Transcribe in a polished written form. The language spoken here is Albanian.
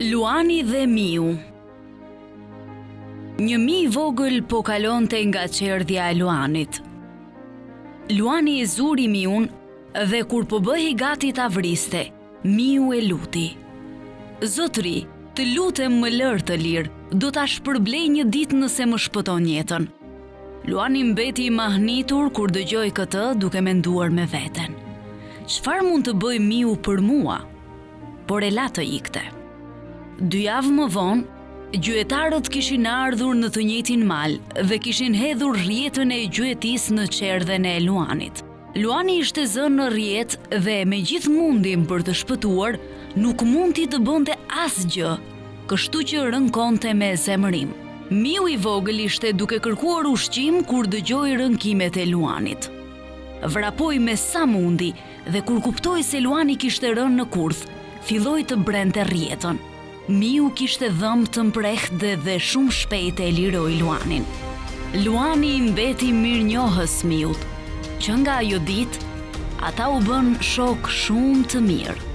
Luani dhe Miu. Një mi i vogël po kalonte nga qerdhja e Luanit. Luani i zuri Miun dhe kur po bëhej gati ta vriste, Miu e luti. Zotri, të lutem më lër të lirë, do ta shpërblej një ditë nëse më shpëton jetën. Luani mbeti i mahnitur kur dëgjoi këtë, duke menduar me veten. Çfarë mund të bëj Miu për mua? Por e la të ikte. 2 javë më vonë, gjuetarët kishin ardhur në të njëjtin mal dhe kishin hedhur rrjetën e gjuetis në qerdhen e Luanit. Luani ishte zënë në rrjet dhe me gjithë mundin për të shpëtuar, nuk mundi të bënte asgjë, kështu që rënkonte me zemërim. Miu i vogël ishte duke kërkuar ushqim kur dëgjoi rënkimet e Luanit. Vrapoi me sa mundi dhe kur kuptoi se Luani kishte rënë në kurth, filloi të brente rrjetën. Miu kishte dhëmbë të mprehtë dhe shumë shpejt e liroi Luanin. Luani i mbeti mirënjohës Miut, që nga ajo ditë ata u bën shok shumë të mirë.